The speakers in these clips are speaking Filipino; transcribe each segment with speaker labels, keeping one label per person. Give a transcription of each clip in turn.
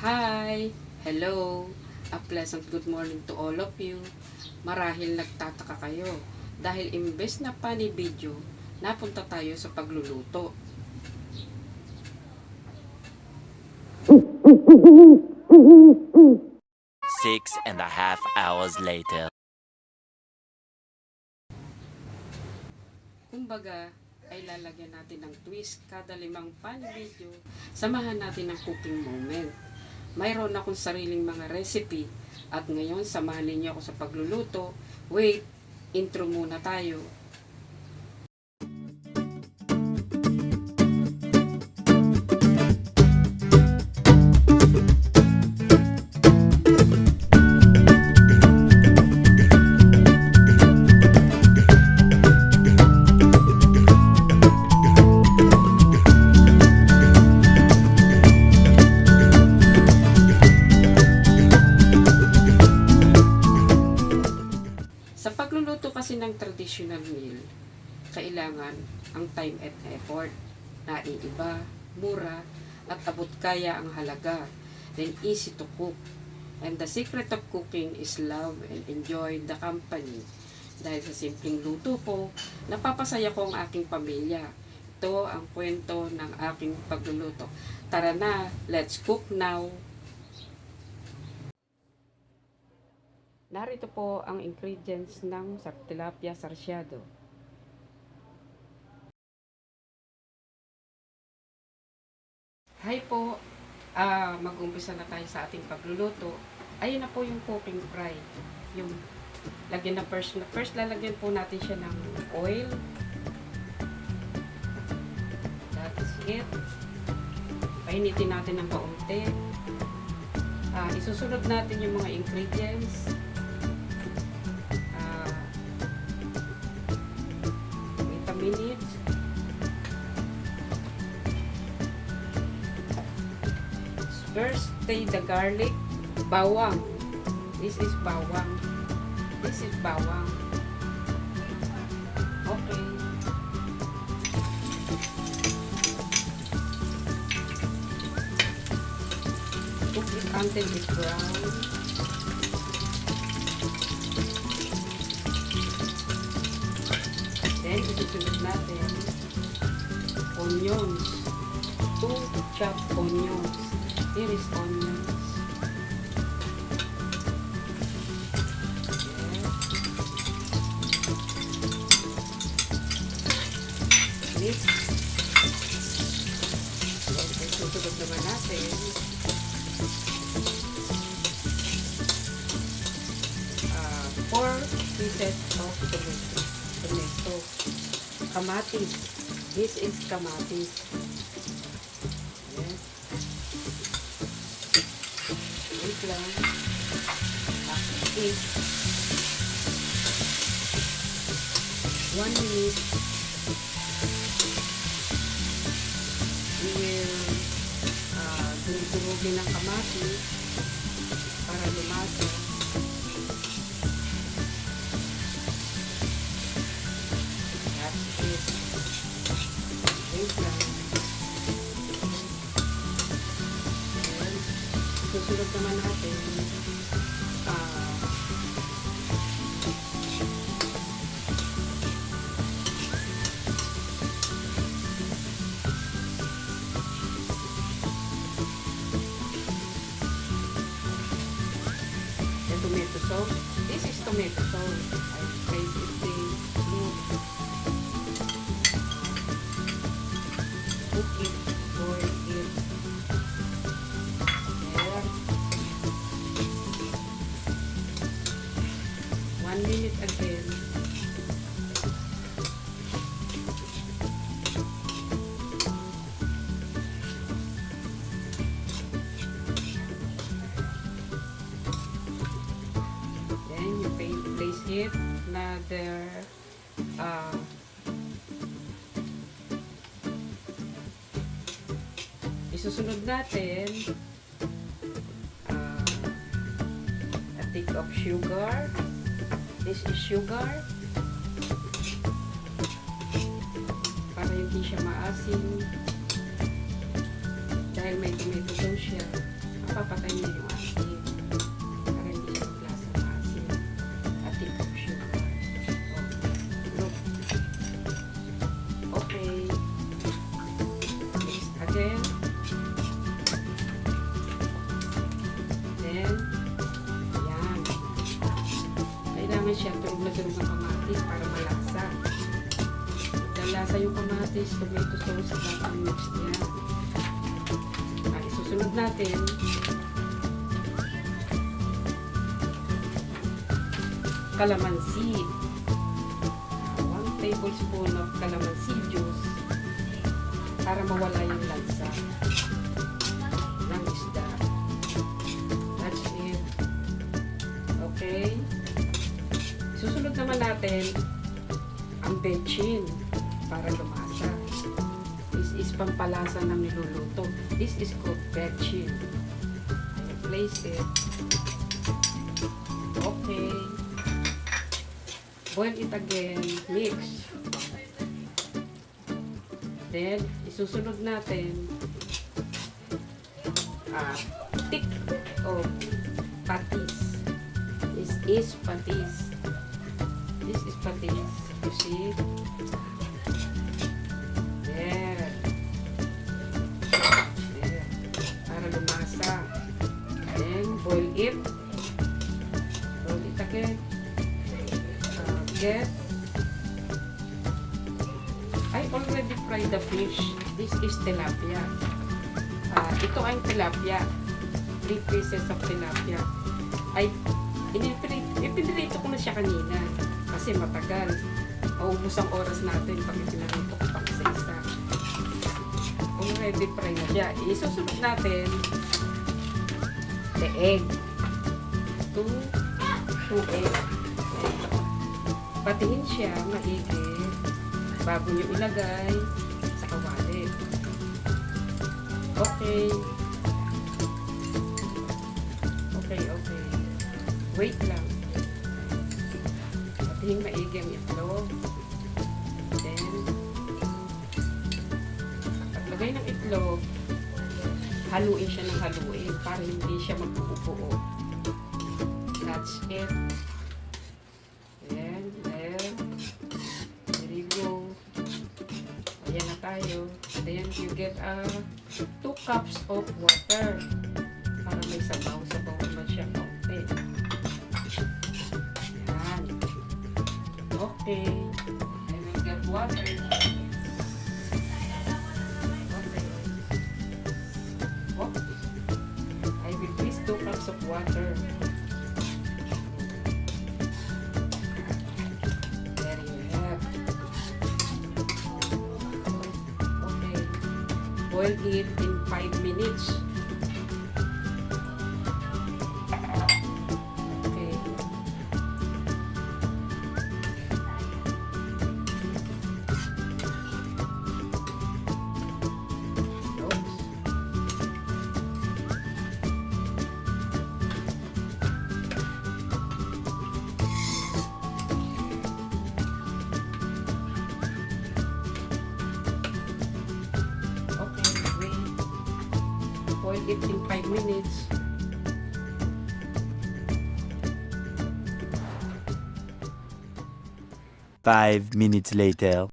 Speaker 1: Hi! Hello! A pleasant good morning to all of you. Marahil nagtataka kayo dahil imbes na funny video, napunta tayo sa pagluluto.
Speaker 2: Six and a half hours later.
Speaker 1: Kumbaga, ay lalagyan natin ng twist kada 5 funny video. Samahan natin ng cooking moment. Mayroon akong sariling mga recipe at ngayon samahan ninyo ako sa pagluluto. Wait, intro muna tayo. Sa pagluluto kasi ng traditional meal, kailangan ang time and effort, naiiba, mura, at abot kaya ang halaga, then easy to cook. And the secret of cooking is love and enjoy the company. Dahil sa simpleng luto ko, napapasaya ko ang aking pamilya. Ito ang kwento ng aking pagluluto. Tara na, let's cook now! Narito po ang ingredients ng tilapia sarciado. Hi po! Mag-umpisa na tayo sa ating pagluluto. Ayun na po yung cooking fry. Yung lagyan na first lalagyan po natin siya ng oil. That is it. Painitin natin ng kaunti. Isusunod natin yung mga ingredients. Minutes. First, the garlic, bawang. This is bawang. This is bawang. Okay. Cook it until it's brown. Then, isusunod natin onions. 2 chopped onions. Here is onions. Yes. Mix. Then, isusunod naman natin 4 pieces of tomato. Kamatis. This is kamatis. Yes. Wait lang. It. 1 minute. We will durugin ng kamatis para lumasa. Susunod naman natin the tomato sauce. This is tomato sauce. I tried it blue. Cook it, boil it. 1 minute again. Then you place it another isusunod natin a stick of sugar. This is sugar. Para hindi siya maasim. Dahil may tomato daw siya, kailangan siya turog ng kamatis para malasa. Lasa yung kamatis, tomato sauce, at ang mix niya. Isusunod natin kalamansi. 1 tablespoon of kalamansi juice para mawala yung lansa ng isda. That's it. Okay. Susunod naman natin ang bechin para lumasa. This is pampalasa ng niluluto. This is called bechin. I place it. Okay. Boil it again. Mix. Then, isusunod natin thick of patis. This is patis. This is patis. You see? There. There. Para lumasa. Then, boil it. Boil it again. Get. I already fried the fish. This is tilapia. Ito ay tilapia. 3 pieces of tilapia. Ipinirito ko na siya kanina. Kasi matagal. Maubos ang oras natin pag ipinirito ko pang isa-isa. Already fried na siya. Isusunod natin the egg. 2 egg. Patihin siya maigi bago nyo ilagay sa kawali. Okay. Okay. Wait lang. Patihin maigi ang itlog. Then, paglagay ng itlog, haluin siya ng haluin para hindi siya magpupuo. That's it. Ayan na tayo. Then, you get 2 cups of water para may sabaw-sabaw naman siya kaunti. Ayan. Okay. I will get water. Okay. Oh. I will place 2 cups of water. Boil it in 5 minutes. Okay. Oops. Boil it in 5 minutes.
Speaker 2: Five minutes later.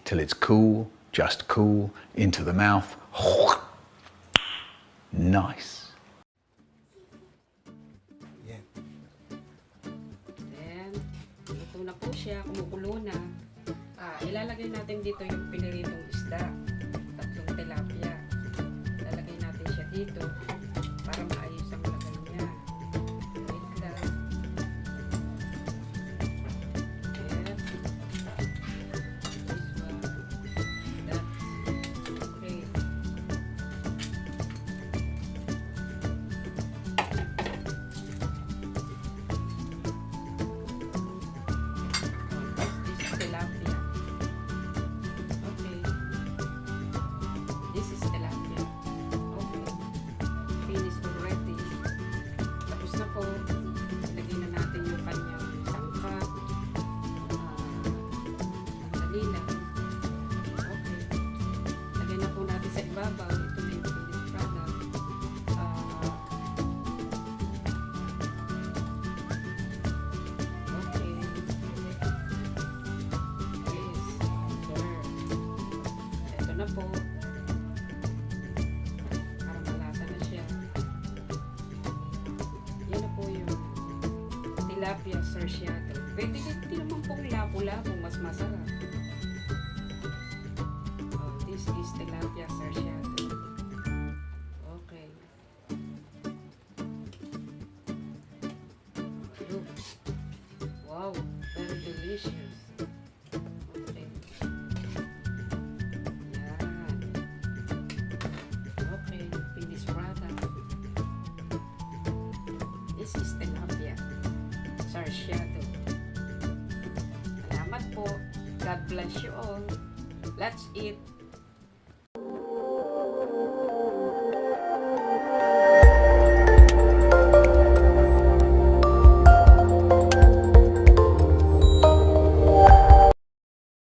Speaker 3: Till it's cool, just cool, into the mouth. Nice.
Speaker 1: Then, ito na po siya, kumukulo na. Ilalagay natin dito yung piniritong isda. 3 tilapia. Ilalagay natin siya dito para maayos ang lagay niya. Wait lang. Yes. This one. That's okay. This is tilapia. Okay. This is tilapia. Okay. Sarciadong. Pwede din naman pong lapu-lapu, mas masarap. Oh, this is tilapia sarciadong. Okay. Look. Wow, very delicious. Okay. Yan. Okay, finish product. This is tilapia sarciadong. Salamat po. God bless you all. Let's eat.